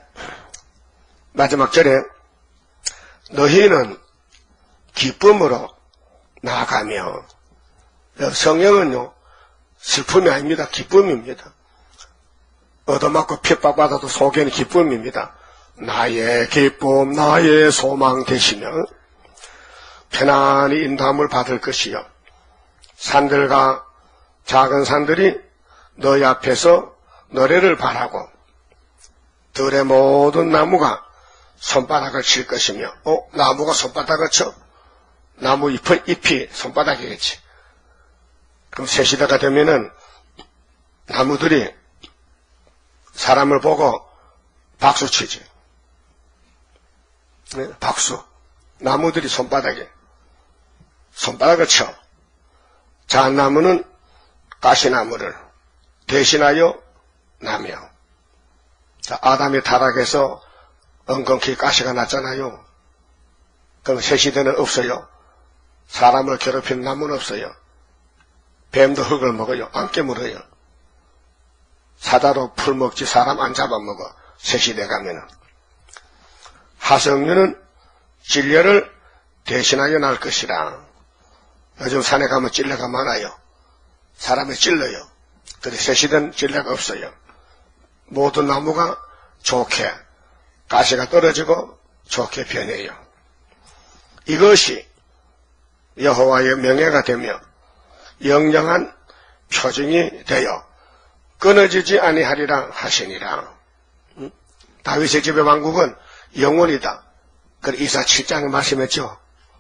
마지막 절에 너희는 기쁨으로 나아가며 성령은요 슬픔이 아닙니다. 기쁨입니다. 얻어맞고 핍박받아도 속에는 기쁨입니다. 나의 기쁨 나의 소망 되시며 편안히 인도함을 받을 것이요 산들과 작은 산들이 너희 앞에서 노래를 바라고 들의 모든 나무가 손바닥을 칠 것이며 나무가 손바닥을 쳐? 나무 잎이 손바닥이겠지. 그럼 새 시대가 되면은 나무들이 사람을 보고 박수 치지. 네, 박수. 나무들이 손바닥을 쳐. 잣나무는 가시나무를 대신하여 나며. 자, 아담이 타락해서 엉겅퀴 가시가 났잖아요. 그럼 새 시대는 없어요. 사람을 괴롭히는 나무는 없어요. 뱀도 흙을 먹어요. 안 깨물어요. 사자로 풀 먹지 사람 안 잡아먹어. 새 시대 가면은. 하성류는 찔레를 대신하여 날 것이라. 요즘 산에 가면 찔레가 많아요. 사람이 찔러요. 근데 새 시대는 찔레가 없어요. 모든 나무가 좋게 가시가 떨어지고 좋게 변해요. 이것이 여호와의 명예가 되며 영영한 표징이 되어 끊어지지 아니하리라 하시니라. 다윗의 집의 왕국은 영원이다. 그 이사 7장에 말씀했죠.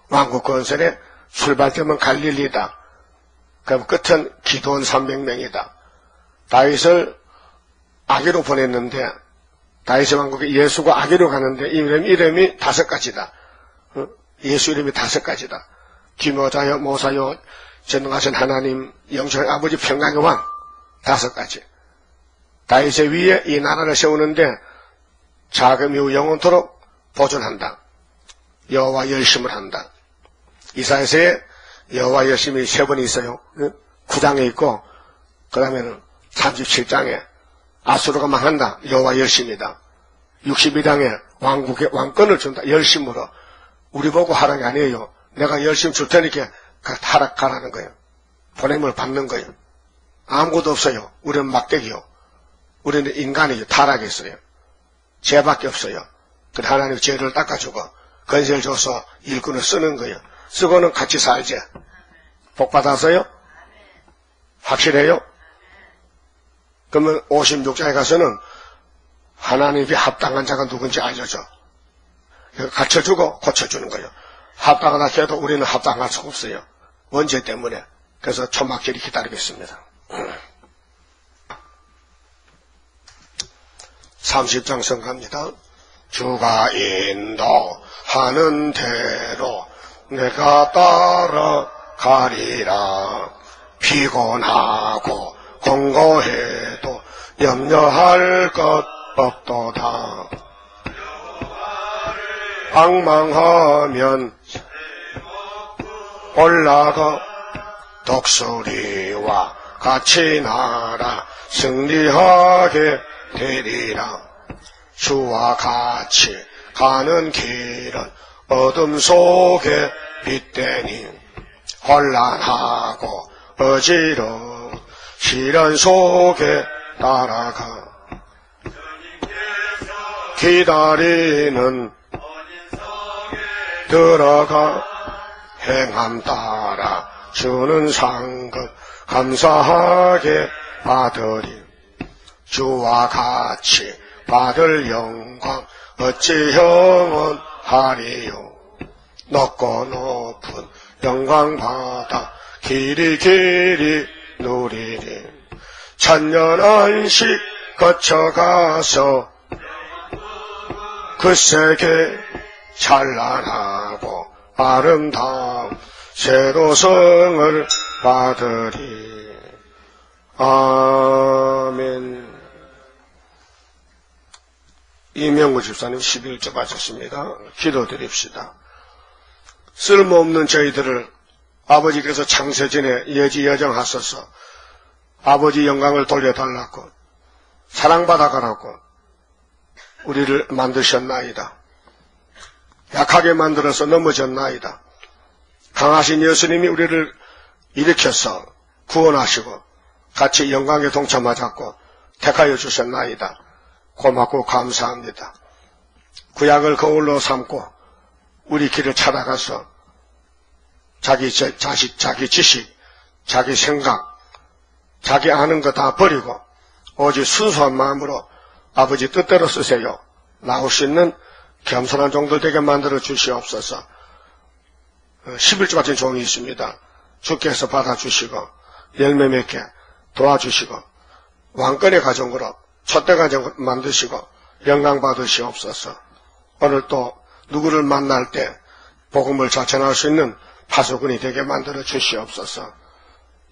왕국 건설의 출발점은 갈릴리다. 그럼 끝은 기도원 300명이다. 다윗을 아기로 보냈는데 다윗의 왕국에 예수가 아기로 가는데 이름이 5가지다. 예수 이름이 5가지다. 기묘자여 모사여 전능하신 하나님 영생의 아버지 평강의 왕 5가지. 다윗의 위에 이 나라를 세우는데 자금 이후 영원토록 보존한다. 여호와 열심을 한다. 이사야서에 여호와 열심이 3번 있어요. 9장에 있고 그 다음에는 37장에 아수르가 망한다. 여호와 열심이다. 62장에 왕국의 왕권을 준다. 열심으로. 우리 보고 하라는 게 아니에요. 내가 열심 줄 테니까 타락하라는 거예요. 보냄을 받는 거예요. 아무것도 없어요. 우리는 막대기요. 우리는 인간이요. 타락했어요. 죄밖에 없어요. 그래 하나님 죄를 닦아주고 건세를 줘서 일꾼을 쓰는 거예요. 쓰고는 같이 살지. 복 받아서요? 확실해요? 그러면 56장에 가서는 하나님께 합당한 자가 누군지 알려줘. 가르쳐주고 고쳐주는 거예요. 합당하다 해도 우리는 합당할 수 없어요. 원죄 때문에. 그래서 초막절이 기다리고 있습니다. 30장 성가입니다. 주가 인도하는 대로 내가 따라가리라. 피곤하고 공고해도 염려할 것 없도다. 방망하면 올라가 독수리와 같이 날아 승리하게 되리라. 주와 같이 가는 길은 어둠 속에 빛되니 혼란하고 어지러워 시련 속에 따라가 기다리는 들어가 행함 따라 주는 상급 감사하게 받으리. 주와 같이 받을 영광 어찌 영원하리요. 높고 높은 영광 받아 길이 누리리. 천년 안식 거쳐가서 그 세계 찬란하고 아름다운 새로성을 받으리. 아멘. 이명구 집사님 11조 바쳤습니다. 기도드립시다. 쓸모없는 저희들을 아버지께서 창세전에 예지여정하셔서 아버지 영광을 돌려달라고 사랑받아가라고 우리를 만드셨나이다. 약하게 만들어서 넘어졌나이다. 강하신 예수님이 우리를 일으켜서 구원하시고 같이 영광에 동참하자고 택하여 주셨나이다. 고맙고 감사합니다. 구약을 거울로 삼고 우리 길을 찾아가서 자기 자식, 자기 지식, 자기 생각, 자기 아는 거 다 버리고 오직 순수한 마음으로 아버지 뜻대로 쓰세요. 나올 수 있는 겸손한 종들 되게 만들어 주시옵소서. 11조 같은 종이 있습니다. 주께서 받아주시고 열매 맺게 도와주시고 왕권의 가정으로 촛대 가정 만드시고 영광 받으시옵소서. 오늘 또 누구를 만날 때 복음을 자천할 수 있는 파수꾼이 되게 만들어 주시옵소서.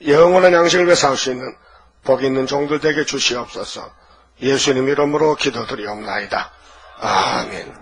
영원한 양식을 배사할 수 있는 복 있는 종들 되게 주시옵소서. 예수님 이름으로 기도드리옵나이다. 아멘.